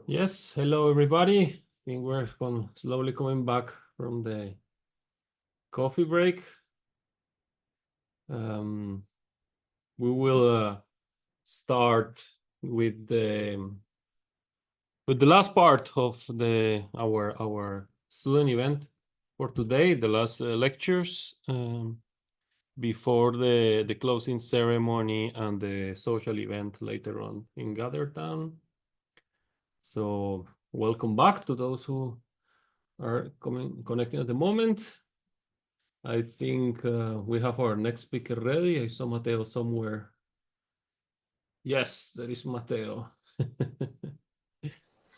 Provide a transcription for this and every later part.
Yes, hello everybody. I think we're slowly coming back from the coffee break. We will start with the last part of our student event for today, the last lectures before the closing ceremony and the social event later on in Gathertown. So welcome back to those who are connecting at the moment. I think we have our next speaker ready. I saw Matteo somewhere. Yes, there is Matteo.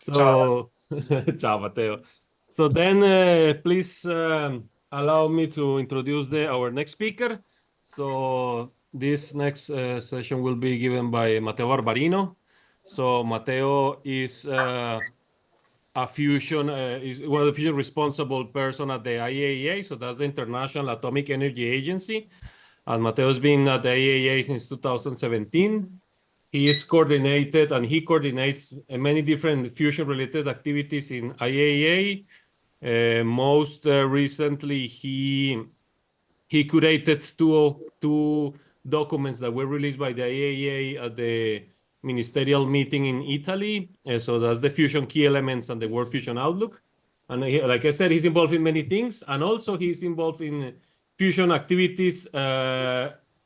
Ciao. So, ciao, Matteo. So then, please allow me to introduce our next speaker. So this next session will be given by Matteo Barbarino. So Matteo is a fusion is one of the fusion responsible person at the IAEA, so that's the International Atomic Energy Agency. And Mateo's been at the IAEA since 2017. He is coordinated and he coordinates many different fusion-related activities in IAEA. Most recently, he curated two documents that were released by the IAEA at the ministerial meeting in Italy. So that's the fusion key elements and the world fusion outlook. And like I said, he's involved in many things, and also he's involved in fusion activities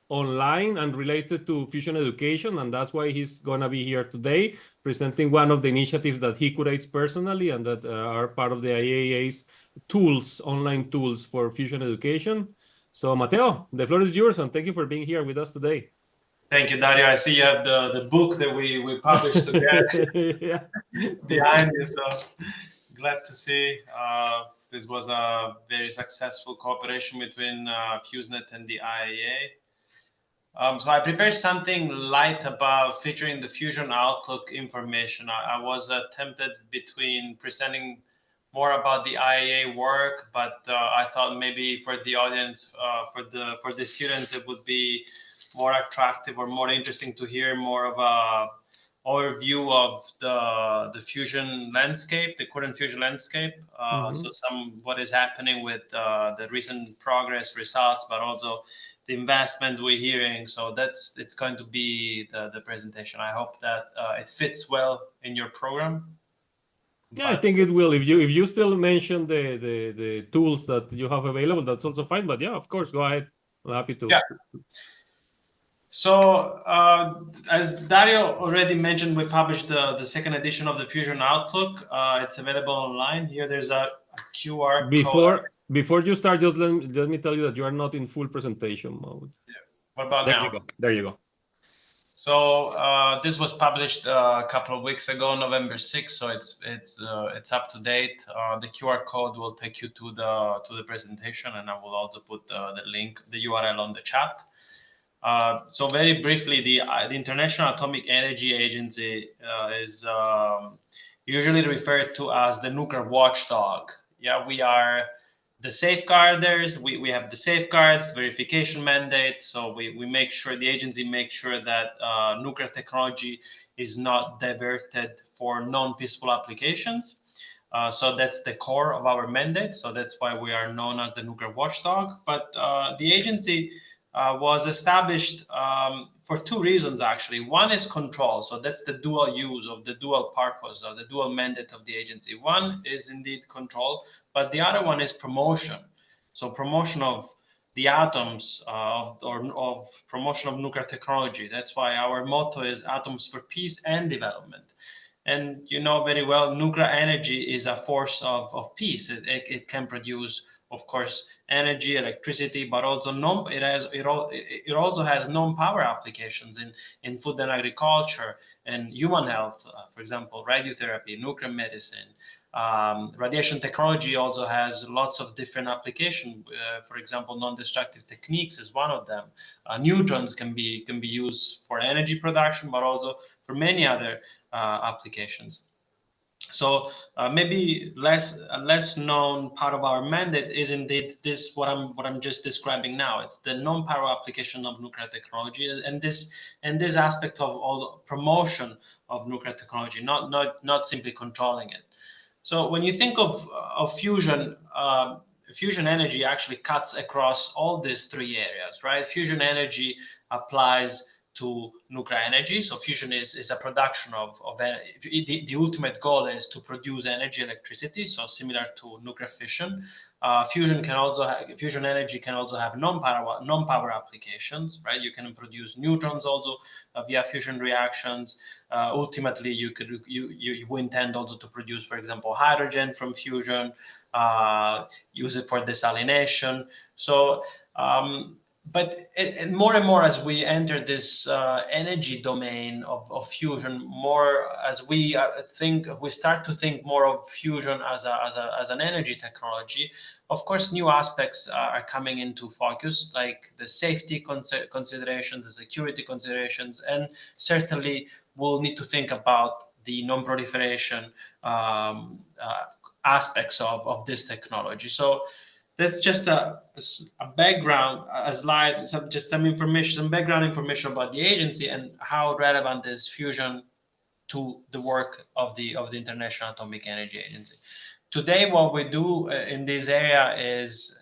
online and related to fusion education, and that's why he's gonna be here today presenting one of the initiatives that he curates personally and that are part of the IAEA's tools, online tools for fusion education. So, Matteo, the floor is yours, and thank you for being here with us today. Thank you, Dario. I see you have the book that we published together Yeah. behind you. So glad to see. This was a very successful cooperation between FuseNet and the IAEA. So I prepared something light about featuring the fusion outlook information. I was tempted between presenting more about the IAEA work, but I thought maybe for the audience, for the students, it would be more attractive or more interesting to hear more of a overview of the fusion landscape, the current fusion landscape. So some what is happening with the recent progress results, but also the investments we're hearing. So it's going to be the presentation. I hope that it fits well in your program. Yeah, I But think it will. If you still mention the tools that you have available, that's also fine. But yeah, of course, go ahead. I'm happy to. yeah. So as Dario already mentioned, we published the second edition of the Fusion Outlook. It's available online. Here there's a QR code. Before you start, just let me tell you that you are not in full presentation mode. What about There you now? go. There you go. So this was published a couple of weeks ago, November 6th. So it's up to date. The QR code will take you to the presentation, and I will also put the link, the URL on the chat. So very briefly, the International Atomic Energy Agency is usually referred to as the nuclear watchdog. Yeah, we are the safeguarders. We have the safeguards, verification mandate. So we make sure, the agency makes sure that nuclear technology is not diverted for non-peaceful applications. So that's the core of our mandate. So that's why we are known as the nuclear watchdog. But the agency was established for two reasons, actually. One is control. So that's the dual use of the dual purpose or the dual mandate of the agency. One is indeed control, but the other one is promotion. So promotion of the atoms of promotion of nuclear technology. That's why our motto is atoms for peace and development. And you know very well, nuclear energy is a force of peace. It can produce, of course, energy, electricity, but also it also has non-power applications in food and agriculture and human health. For example, radiotherapy, nuclear medicine. Radiation technology also has lots of different applications. For example, non-destructive techniques is one of them. Neutrons can be used for energy production, but also for many other applications. So maybe a less known part of our mandate is indeed this what I'm just describing now. It's the non-power application of nuclear technology, and this aspect of all promotion of nuclear technology, not simply controlling it. So when you think of fusion, fusion energy actually cuts across all these three areas, right? Fusion energy applies to nuclear energy. So fusion is a production of energy. The ultimate goal is to produce energy, electricity. So similar to nuclear fission, fusion energy can also have non-power applications, right? You can produce neutrons also via fusion reactions. Ultimately, you intend also to produce, for example, hydrogen from fusion. Use it for desalination. So but more and more as we enter this energy domain of fusion, more as we start to think more of fusion as an energy technology. Of course, new aspects are coming into focus, like the safety considerations, the security considerations, and certainly we'll need to think about the non-proliferation aspects of this technology. So that's just a background, a slide, just some information, some background information about the agency and how relevant is fusion to the work of the International Atomic Energy Agency. Today, what we do in this area is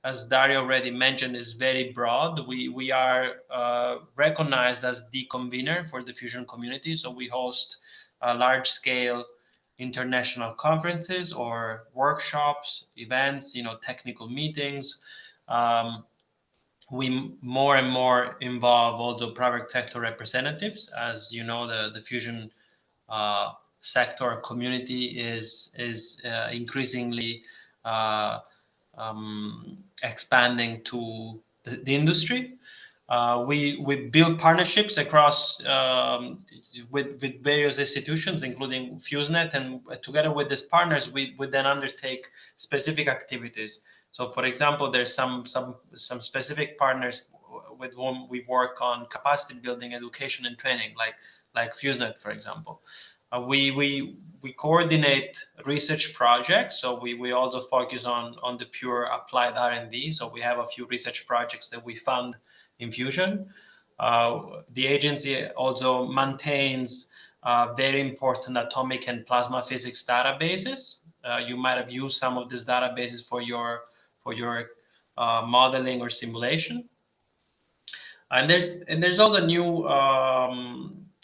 as Dario already mentioned, is very broad. We are recognized as the convener for the fusion community, so we host large-scale international conferences or workshops, events, technical meetings. We more and more involve also private sector representatives. As you know, the fusion sector community is increasingly expanding to the industry. We build partnerships across with various institutions, including FuseNet, and together with these partners, we then undertake specific activities. So, for example, there's some specific partners with whom we work on capacity building, education, and training, like FuseNet, for example. We coordinate research projects, so we also focus on the pure applied R&D. So we have a few research projects that we fund in fusion. The agency also maintains very important atomic and plasma physics databases. You might have used some of these databases for your modeling or simulation. And there's also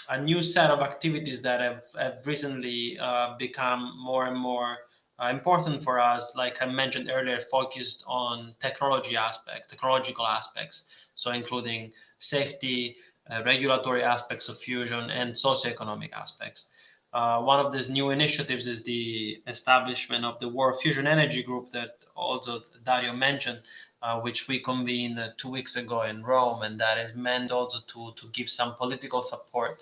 a new set of activities that have recently become more and more important for us, like I mentioned earlier, focused on technological aspects, so including safety, regulatory aspects of fusion, and socioeconomic aspects. One of these new initiatives is the establishment of the World Fusion Energy Group that also Dario mentioned, which we convened 2 weeks ago in Rome, and that is meant also to give some political support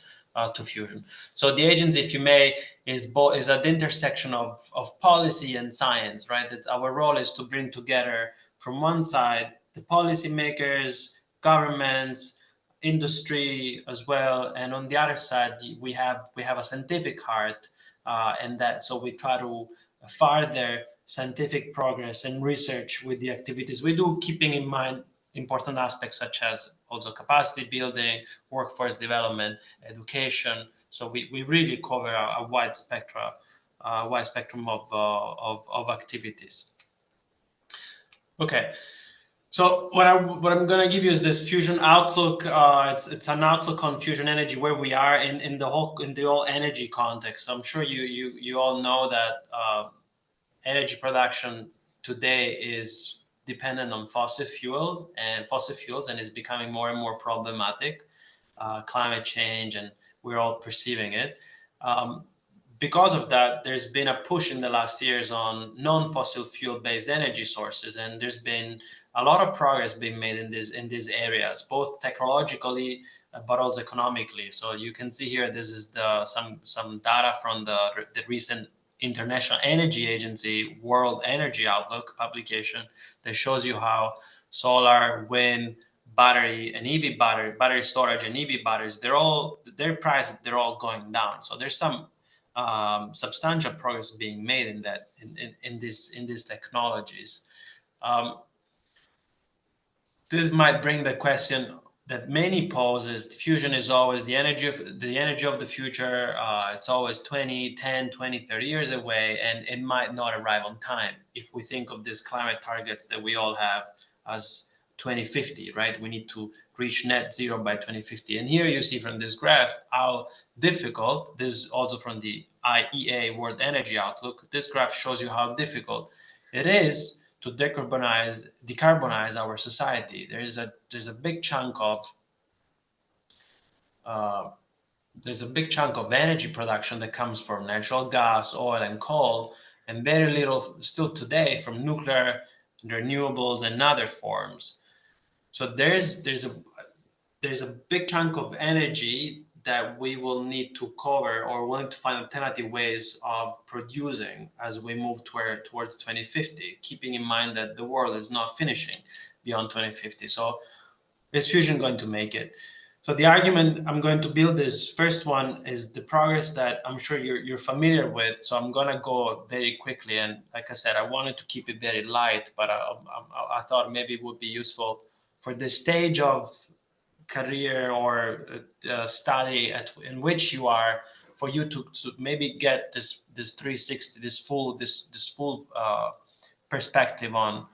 to fusion. So the agency, if you may, is at the intersection of policy and science, right? That our role is to bring together, from one side, the policymakers, governments, industry as well, and on the other side, we have a scientific heart, and that so we try to further scientific progress and research with the activities we do, keeping in mind important aspects such as also capacity building, workforce development, education. So we really cover a wide spectrum of activities. Okay. So what I'm going to give you is this fusion outlook. It's an outlook on fusion energy, where we are in the whole energy context. So I'm sure you all know that energy production today is dependent on fossil fuels, and is becoming more and more problematic. Climate change, and we're all perceiving it. Because of that, there's been a push in the last years on non-fossil fuel-based energy sources, and there's been a lot of progress being made in these areas, both technologically but also economically. So you can see here, this is some data from the recent International Energy Agency World Energy Outlook publication that shows you how solar, wind, battery and EV battery storage and EV batteries, they're all going down. So there's some substantial progress being made in that in these technologies. This might bring the question that many poses: fusion is always the energy of the future. It's always 10, 20, 30 years away, and it might not arrive on time. If we think of these climate targets that we all have as 2050, right? We need to reach net zero by 2050. And here you see from this graph how difficult, this is also from the IAEA World Energy Outlook, this graph shows you how difficult it is to decarbonize our society. There's a big chunk of energy production that comes from natural gas, oil, and coal, and very little still today from nuclear, renewables, and other forms. So there's a big chunk of energy that we will need to cover, or we'll need to find alternative ways of producing as we move towards 2050, keeping in mind that the world is not finishing beyond 2050. So is fusion going to make it? So the argument I'm going to build is, first one is the progress that I'm sure you're familiar with. So I'm going to go very quickly. And like I said, I wanted to keep it very light, but I thought maybe it would be useful for this stage of career or study in which you are, for you to maybe get this 360, this full perspective on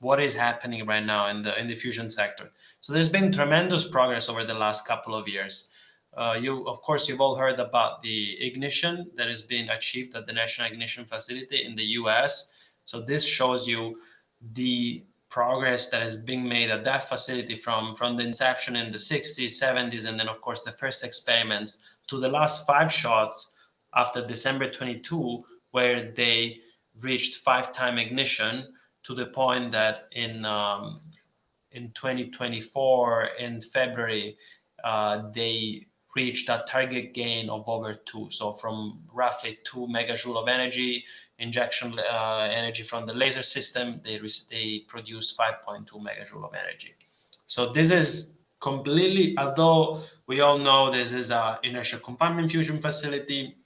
what is happening right now in the fusion sector. So there's been tremendous progress over the last couple of years. You've all heard about the ignition that has been achieved at the National Ignition Facility in the US. So this shows you the progress that has been made at that facility from the inception in the 60s, 70s, and then of course the first experiments to the last 5 shots after December 22, where they reached 5-time ignition, to the point that in 2024 in February they reached a target gain of over 2. So from roughly 2 megajoule of energy injection energy from the laser system, they produced 5.2 megajoule of energy. So this is completely, although we all know this is an inertial confinement fusion facility,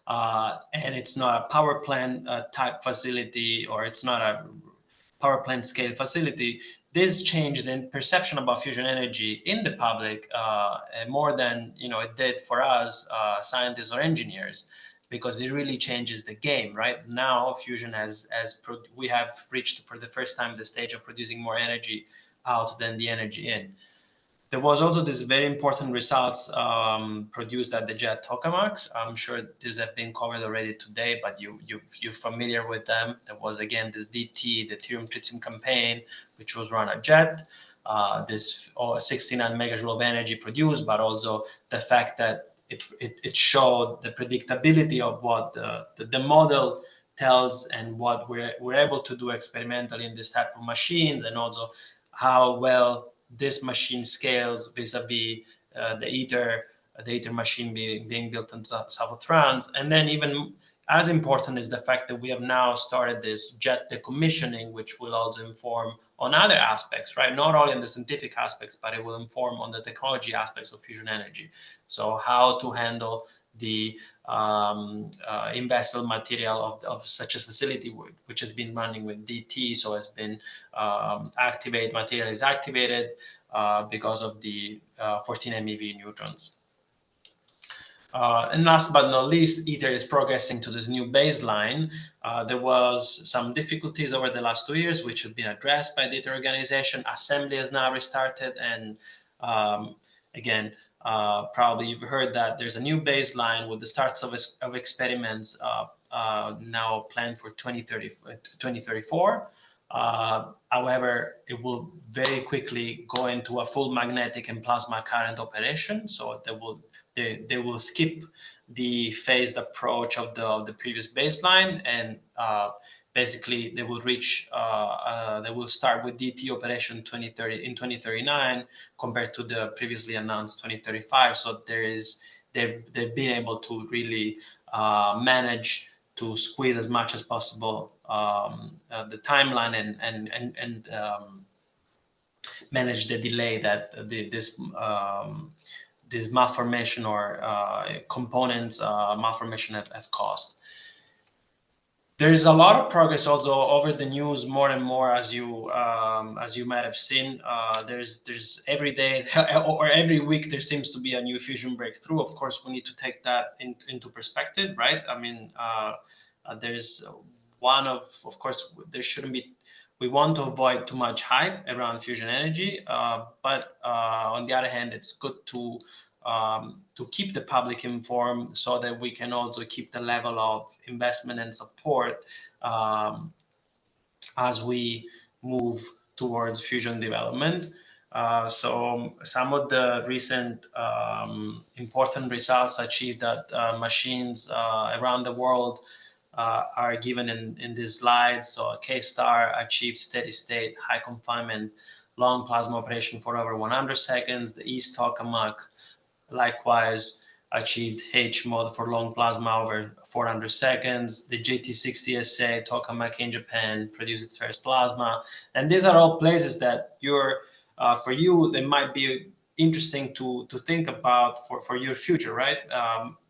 and it's not a power plant type facility, or it's not a power plant scale facility, this changed the perception about fusion energy in the public more than it did for us scientists or engineers, because it really changes the game. Right now, fusion we have reached for the first time the stage of producing more energy out than the energy in. There was also this very important results produced at the JET tokamaks. I'm sure these have been covered already today, but you're familiar with them. There was again this DT, the Tritium campaign, which was run at JET. This 69 megajoule of energy produced, but also the fact that it showed the predictability of what the model tells and what we're able to do experimentally in this type of machines, and also how well this machine scales vis-a-vis the ITER machine being built in south of France. And then even as important is the fact that we have now started this JET decommissioning, which will also inform on other aspects, right? Not only on the scientific aspects, but it will inform on the technology aspects of fusion energy. So how to handle the in-vessel material of such a facility, which has been running with DT, so has been material is activated because of the 14 MeV neutrons. And last but not least, ITER is progressing to this new baseline. There was some difficulties over the last 2 years, which have been addressed by the ITER organization. Assembly has now restarted, and again, probably you've heard that there's a new baseline with the starts of experiments now planned for 2034. However, it will very quickly go into a full magnetic and plasma current operation. So they will skip the phased approach of the previous baseline, and basically they will start with DT operation in 2039 compared to the previously announced 2035. So they've been able to really manage to squeeze as much as possible the timeline and manage the delay that this malformation or components malformation have caused. There's a lot of progress also over the news, more and more, as you might have seen. There's every day or every week there seems to be a new fusion breakthrough. Of course, we need to take that into perspective, right? I mean, there's one of course there shouldn't be. We want to avoid too much hype around fusion energy, but on the other hand, it's good to keep the public informed so that we can also keep the level of investment and support as we move towards fusion development. So some of the recent important results achieved at machines around the world are given in these slides. So K-Star achieved steady state, high confinement, long plasma operation for over 100 seconds. The East Tokamak likewise achieved H mode for long plasma over 400 seconds. The JT60SA tokamak in Japan produced its first plasma. And these are all places that for you, they might be interesting to think about for your future, right?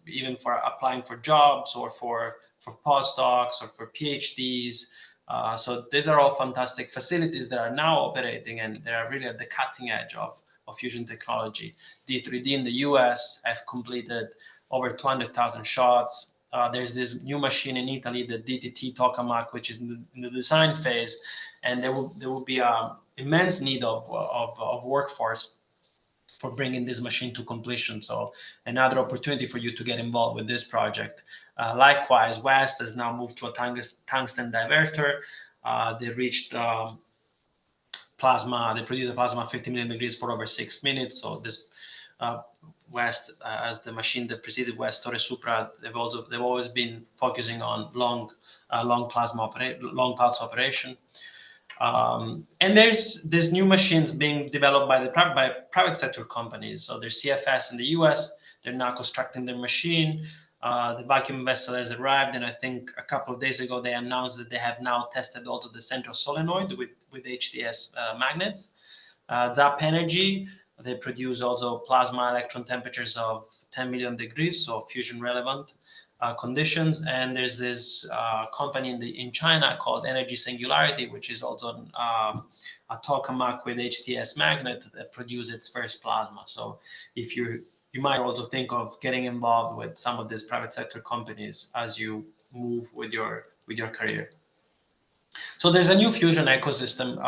Even for applying for jobs or for postdocs or for PhDs. So these are all fantastic facilities that are now operating, and they are really at the cutting edge of fusion technology. D3D in the US have completed over 200,000 shots. There's this new machine in Italy, the DTT tokamak, which is in the design phase, and there will be an immense need of workforce for bringing this machine to completion. So another opportunity for you to get involved with this project. Likewise, West has now moved to a tungsten diverter. They reached plasma. They produce a plasma 50 million degrees for over 6 minutes. So this West, as the machine that preceded West, Torre Supra, they've always been focusing on long pulse operation. And there's new machines being developed by private sector companies. So there's CFS in the US. They're now constructing their machine. The vacuum vessel has arrived, and I think a couple of days ago they announced that they have now tested also the central solenoid with HDS magnets. ZAP Energy, they produce also plasma electron temperatures of 10 million degrees, so fusion relevant conditions. And there's this company in China called Energy Singularity, which is also a tokamak with HTS magnet that produces its first plasma. So if you might also think of getting involved with some of these private sector companies as you move with your career. So there's a new fusion ecosystem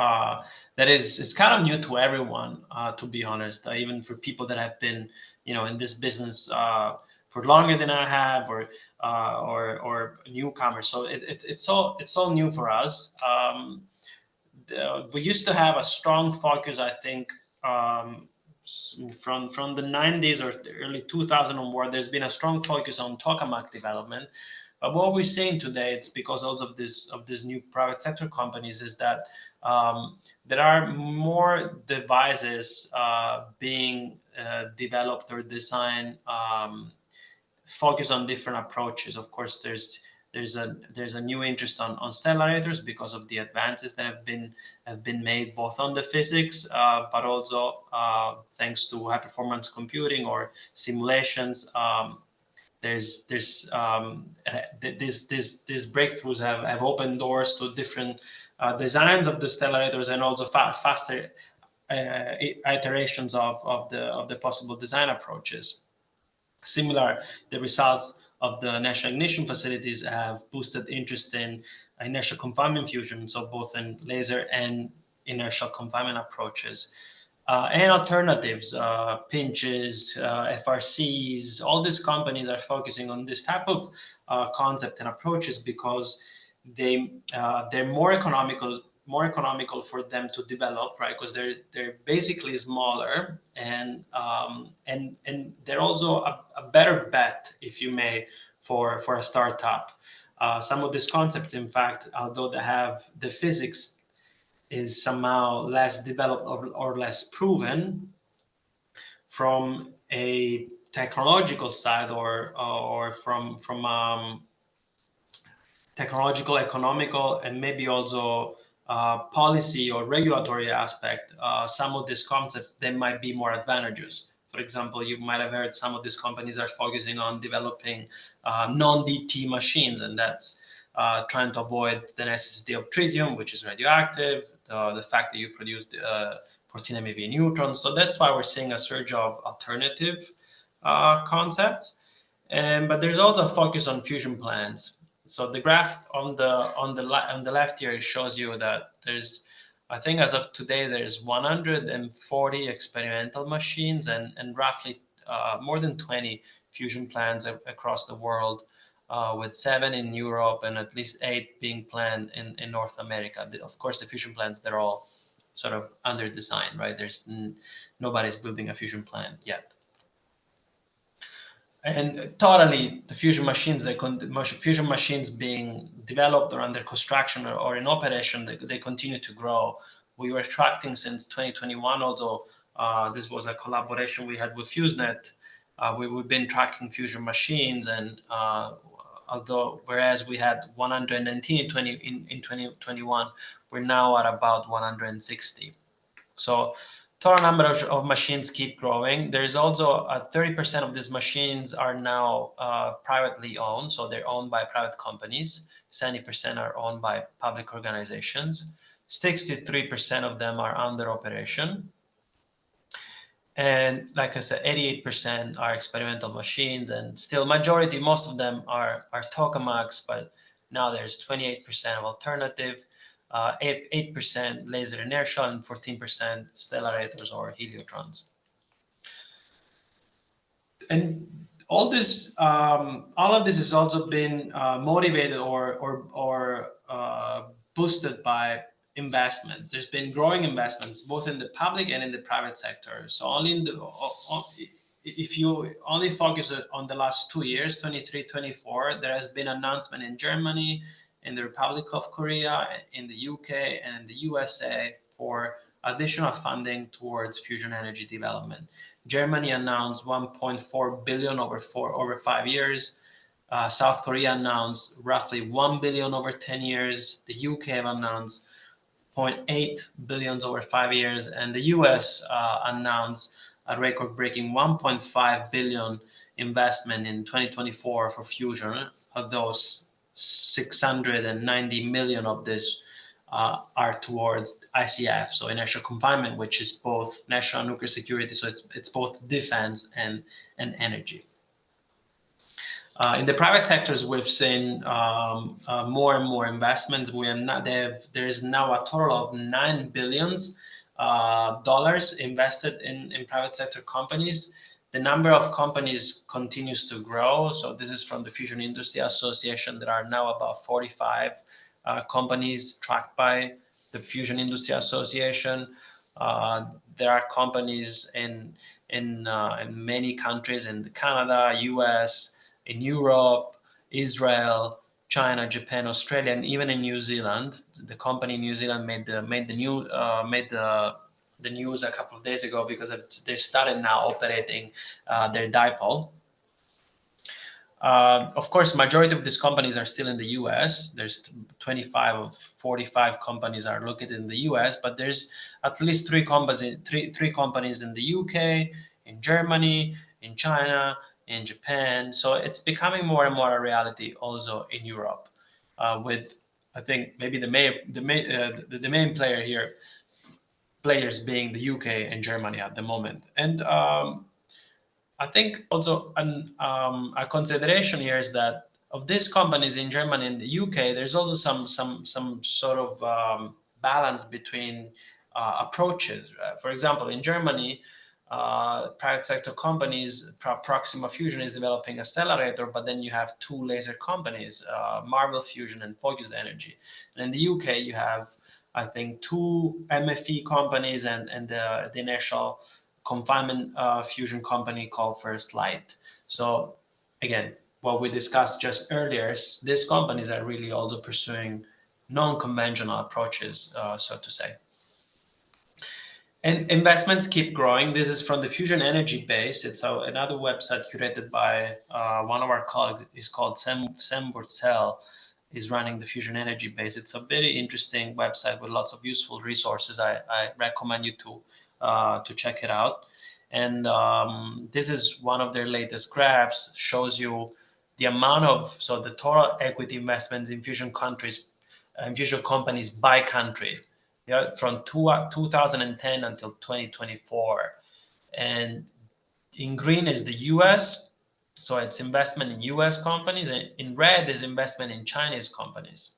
that it's kind of new to everyone, to be honest, even for people that have been, in this business for longer than I have, or newcomers. So it's all new for us. We used to have a strong focus, I think, from the 90s or the early 2000 onward. There's been a strong focus on tokamak development. But what we're seeing today, it's because also of this new private sector companies, is that there are more devices being developed or designed focused on different approaches. Of course, there's a new interest on stellarators because of the advances that have been made both on the physics, but also thanks to high performance computing or simulations. These breakthroughs have opened doors to different designs of the stellarators, and also faster iterations of the possible design approaches. Similar, the results of the National Ignition facilities have boosted interest in inertial confinement fusion, so both in laser and inertial confinement approaches. And alternatives, pinches, FRCs, all these companies are focusing on this type of concept and approaches because they're more economical for them to develop, right? Because they're basically smaller, and they're also a better bet, if you may, for a startup. Some of these concepts, in fact, although they have the physics is somehow less developed or less proven, from a technological side or from technological, economical, and maybe also policy or regulatory aspect, some of these concepts, they might be more advantageous For example, you might have heard some of these companies are focusing on developing non-DT machines, and that's trying to avoid the necessity of tritium, which is radioactive, the fact that you produce 14 MeV neutrons. So that's why we're seeing a surge of alternative concepts. But there's also a focus on fusion plants. So the graph on the left here shows you that there's, I think as of today, there's 140 experimental machines and roughly more than 20 fusion plants across the world, with 7 in Europe and at least 8 being planned in North America. Of course, the fusion plants, they're all sort of under design, right? There's nobody's building a fusion plant yet. And totally, the fusion machines, fusion machines being developed or under construction or in operation, they continue to grow. We were tracking since 2021, although this was a collaboration we had with FuseNet. We've been tracking fusion machines, and whereas we had 119 in 2021, we're now at about 160. So total number of machines keep growing. There's also 30% of these machines are now privately owned, so they're owned by private companies. 70% are owned by public organizations. 63% of them are under operation. And like I said, 88% are experimental machines, and still majority, most of them are tokamaks, but now there's 28% of alternative, 8% laser inertial, and 14% stellarators or heliotrons. And all of this has also been motivated or boosted by investments. There's been growing investments both in the public and in the private sector. So if you only focus on the last 2 years, 23, 24, there has been announcement in Germany, in the Republic of Korea, in the UK, and in the USA for additional funding towards fusion energy development. Germany announced 1.4 billion over 5 years. South Korea announced roughly 1 billion over 10 years. The UK have announced 0.8 billion over 5 years, and the US announced a record-breaking 1.5 billion investment in 2024 for fusion. Of those, 690 million of this are towards ICF, so inertial confinement, which is both national nuclear security, so it's both defense and energy. In the private sectors, we've seen more and more investments. There is now a total of $9 billion invested in private sector companies. The number of companies continues to grow. So this is from the Fusion Industry Association. There are now about 45 companies tracked by the Fusion Industry Association. There are companies in many countries, in Canada, US, in Europe, Israel, China, Japan, Australia, and even in New Zealand. The company in New Zealand made the news a couple of days ago because they started now operating their dipole. Of course, majority of these companies are still in the US. There's 25 of 45 companies are located in the US, but there's at least three companies in the UK, in Germany, in China, in Japan. So it's becoming more and more a reality also in Europe, with, I think, maybe the main player here, players being the UK and Germany at the moment. And I think also a consideration here is that of these companies in Germany and the UK, there's also some sort of balance between approaches. For example, in Germany, private sector companies, Proxima Fusion is developing a stellarator, but then you have two laser companies, Marvel Fusion and Focus Energy. And in the UK, you have, I think, two MFE companies and the inertial confinement fusion company called First Light. So again, what we discussed just earlier, these companies are really also pursuing non-conventional approaches, so to say. And investments keep growing. This is from the Fusion Energy Base. It's another website curated by one of our colleagues. It's called Sam Wurzel, is running the Fusion Energy Base. It's a very interesting website with lots of useful resources. I recommend you to check it out. And this is one of their latest graphs, shows you the amount of, so the total equity investments in fusion countries, fusion companies by country, yeah, from 2010 until 2024. And in green is the US, so it's investment in US companies, and in red is investment in Chinese companies.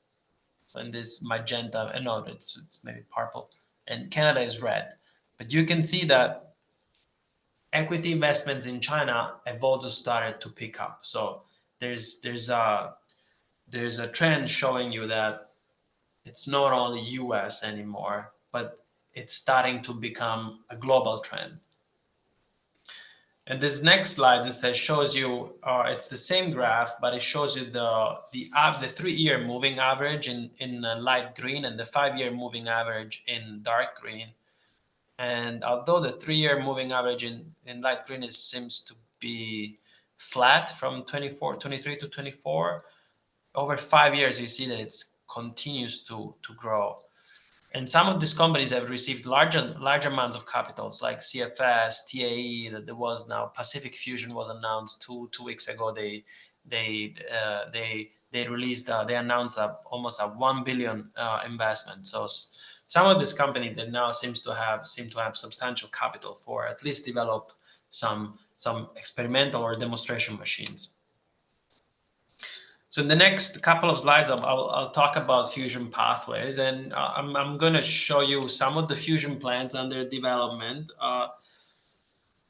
So in this magenta, no, it's maybe purple, and Canada is red. But you can see that equity investments in China have also started to pick up. So there's a trend showing you that it's not only US anymore, but it's starting to become a global trend. And this next slide, shows you, it's the same graph, but it shows you the 3-year moving average in light green and the 5-year moving average in dark green. And although the 3-year moving average in light green seems to be flat from 23 to 24, over 5 years you see that it continues to grow. And some of these companies have received large amounts of capitals, like CFS, TAE. That there was now Pacific Fusion was announced two weeks ago. They released they announced almost a $1 billion investment. So some of these companies that now seem to have substantial capital for at least develop some experimental or demonstration machines. So in the next couple of slides, I'll talk about fusion pathways, and I'm going to show you some of the fusion plants under development.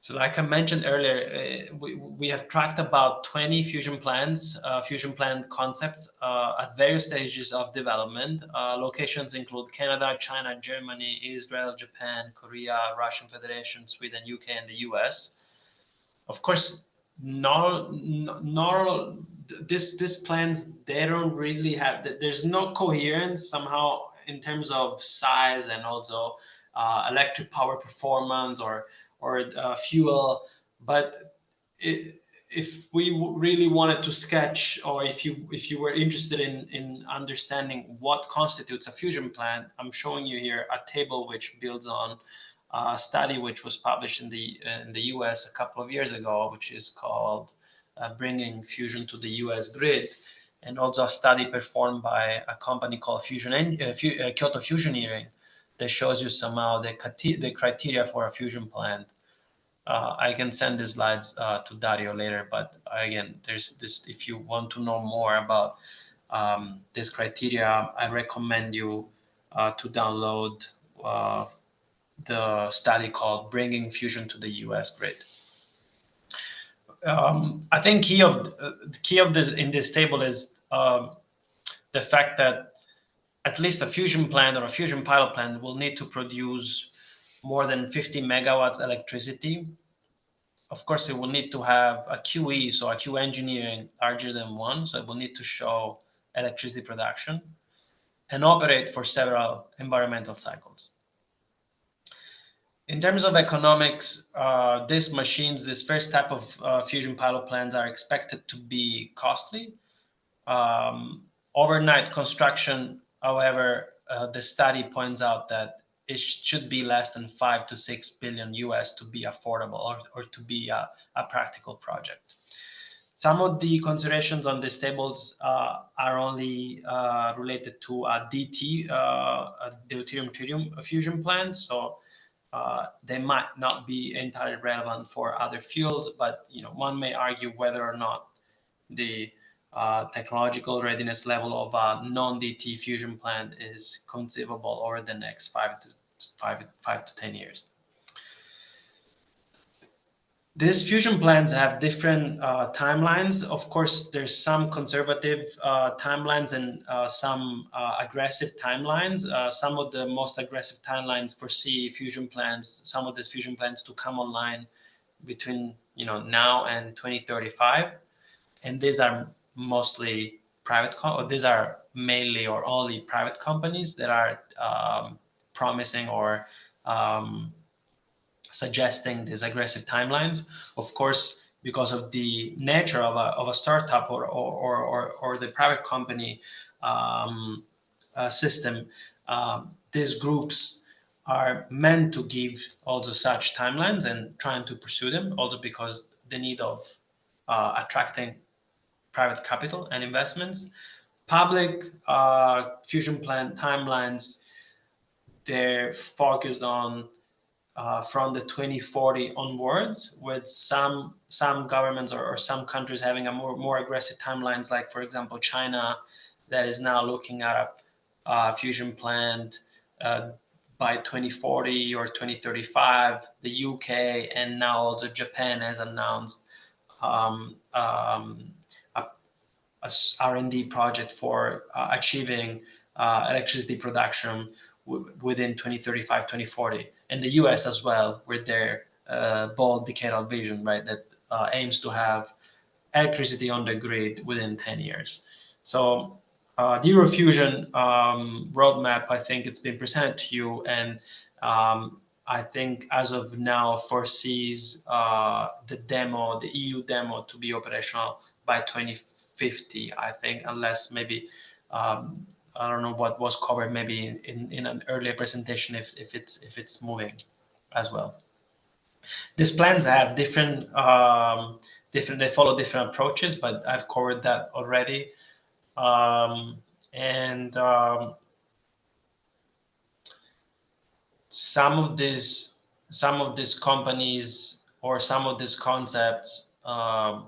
So like I mentioned earlier, we have tracked about 20 fusion plants, fusion plant concepts at various stages of development. Locations include Canada, China, Germany, Israel, Japan, Korea, Russian Federation, Sweden, UK, and the US. Of course, these plans, they don't really have, there's no coherence somehow in terms of size and also electric power performance or fuel. But if we really wanted to sketch, or if you were interested in understanding what constitutes a fusion plant, I'm showing you here a table which builds on a study which was published in the US a couple of years ago, which is called Bringing Fusion to the US Grid, and also a study performed by a company called Kyoto Fusioneering that shows you somehow the criteria for a fusion plant. I can send the slides to Dario later, but again, there's this. If you want to know more about this criteria, I recommend you to download the study called Bringing Fusion to the US Grid. I think the key of this in this table is the fact that at least a fusion plant or a fusion pilot plant will need to produce more than 50 megawatts electricity. Of course, it will need to have a QE, so a Q engineering larger than 1, so it will need to show electricity production and operate for several environmental cycles. In terms of economics, these machines, this first type of fusion pilot plants are expected to be costly. Overnight construction, however, the study points out that it should be less than 5 to 6 billion US to be affordable or to be a practical project. Some of the considerations on these tables are only related to a DT, a deuterium-tritium fusion plant. So they might not be entirely relevant for other fuels, but one may argue whether or not the technological readiness level of a non-DT fusion plant is conceivable over the next 5 to 10 years. These fusion plants have different timelines. Of course, there's some conservative timelines and some aggressive timelines. Some of the most aggressive timelines foresee some of these fusion plants to come online between now and 2035, and these are mostly these are mainly or only private companies that are promising or suggesting these aggressive timelines. Of course, because of the nature of a startup or the private company system, these groups are meant to give also such timelines and trying to pursue them, also because the need of attracting private capital and investments. Public fusion plant timelines, they're focused on from the 2040 onwards, with some governments or some countries having a more aggressive timelines, like for example China, that is now looking at a fusion plant by 2040 or 2035. The UK and now also Japan has announced a R&D project for achieving electricity production within 2035, 2040. And the US as well, with their bold decadal vision, right, that aims to have electricity on the grid within 10 years. So the Eurofusion roadmap, I think it's been presented to you, and I think as of now foresees the EU demo to be operational by 2050, I think, unless maybe I don't know what was covered maybe in an earlier presentation, if it's moving as well. These plans have different they follow different approaches, but I've covered that already. Some of these companies or some of these concepts are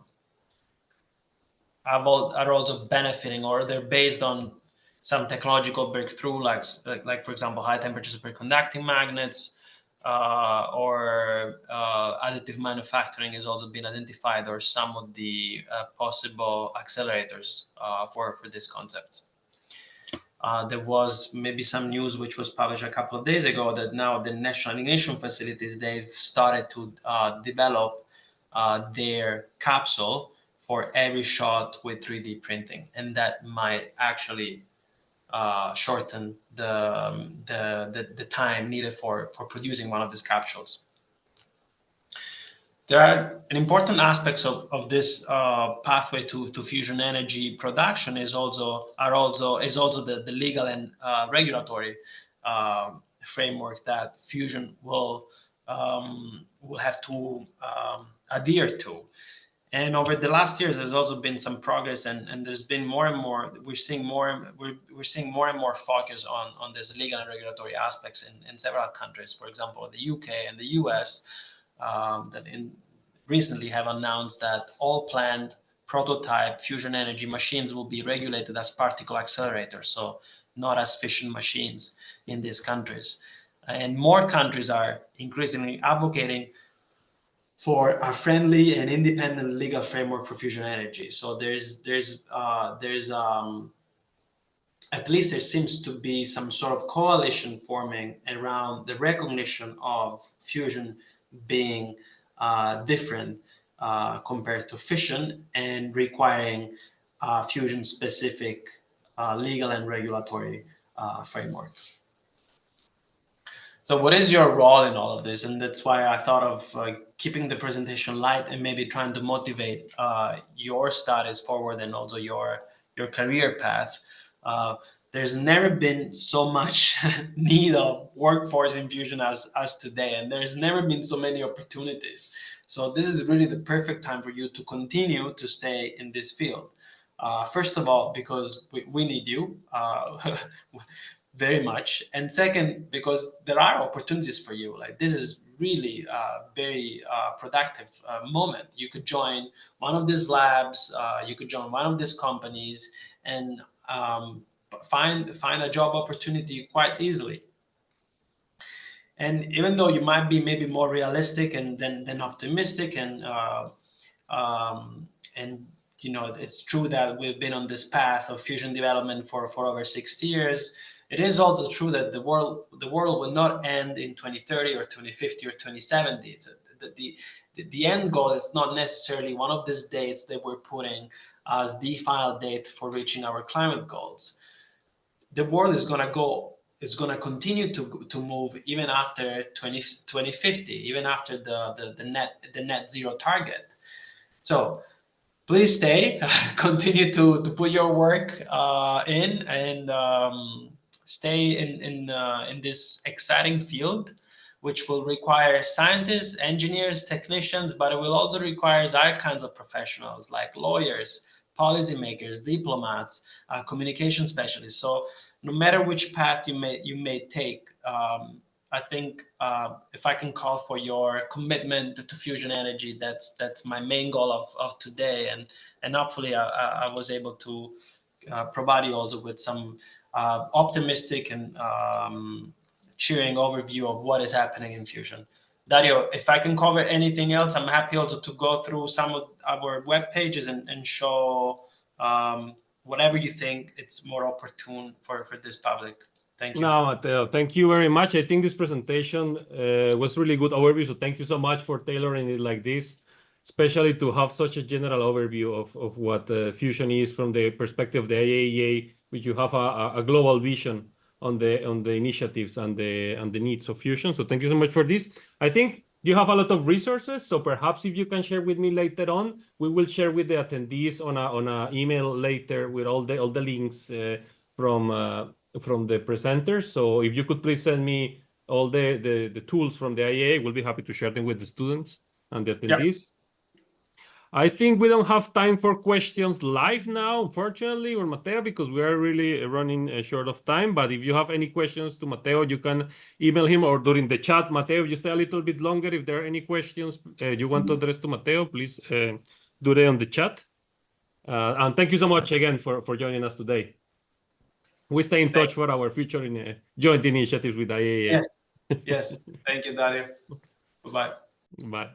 also benefiting, or they're based on some technological breakthrough, like for example high temperature superconducting magnets, or additive manufacturing has also been identified, or some of the possible accelerators for this concept. There was maybe some news which was published a couple of days ago that now the national ignition facilities, they've started to develop their capsule for every shot with 3D printing, and that might actually shorten the time needed for producing one of these capsules. There are an important aspects of this pathway to fusion energy production is also the legal and regulatory framework that fusion will have to adhere to. And over the last years, there's also been some progress, and there's been more and more. We're seeing more and more focus on this legal and regulatory aspects in several countries. For example, the UK and the US recently have announced that all planned prototype fusion energy machines will be regulated as particle accelerators, so not as fission machines in these countries. And more countries are increasingly advocating for a friendly and independent legal framework for fusion energy. So there's at least there seems to be some sort of coalition forming around the recognition of fusion being different compared to fission, and requiring fusion-specific legal and regulatory framework. So what is your role in all of this? And that's why I thought of keeping the presentation light and maybe trying to motivate your studies forward, and also your career path. There's never been so much need of workforce in fusion as today, and there's never been so many opportunities. So this is really the perfect time for you to continue to stay in this field. First of all, because we need you very much, and second, because there are opportunities for you. Like, this is really a very productive moment. You could join one of these labs, you could join one of these companies, and find a job opportunity quite easily. And even though you might be maybe more realistic and than optimistic, and you know, it's true that we've been on this path of fusion development for over 60 years. It is also true that the world will not end in 2030 or 2050 or 2070. So the end goal is not necessarily one of these dates that we're putting as the final date for reaching our climate goals. The world is going to continue to move even after 2050, even after the net zero target. So please stay, continue to put your work in, and stay in this exciting field, which will require scientists, engineers, technicians, but it will also require other kinds of professionals like lawyers, policymakers, diplomats, communication specialists. So no matter which path you may take, I think if I can call for your commitment to fusion energy, that's my main goal of today, and hopefully I was able to provide you also with some optimistic and cheering overview of what is happening in fusion. Dario, if I can cover anything else, I'm happy also to go through some of our web pages and show whatever you think it's more opportune for this public. Thank you. No, Matteo, thank you very much. I think this presentation was really good overview. So thank you so much for tailoring it like this, especially to have such a general overview of what fusion is from the perspective of the IAEA, which you have a global vision on the initiatives and the needs of fusion. So thank you so much for this. I think you have a lot of resources. So perhaps if you can share with me later on, we will share with the attendees on a email later with all the links from the presenters. So if you could please send me all the tools from the IAEA, we'll be happy to share them with the students and the attendees. Yep. I think we don't have time for questions live now, unfortunately, or Matteo, because we are really running short of time. But if you have any questions to Matteo, you can email him or during the chat. Matteo, if you stay a little bit longer, if there are any questions you want to address to Matteo, please do it on the chat. And thank you so much again for joining us today. We stay in touch for our future joint initiatives with IAEA. Yes. Yes. Thank you, Dario. Bye-bye. Bye.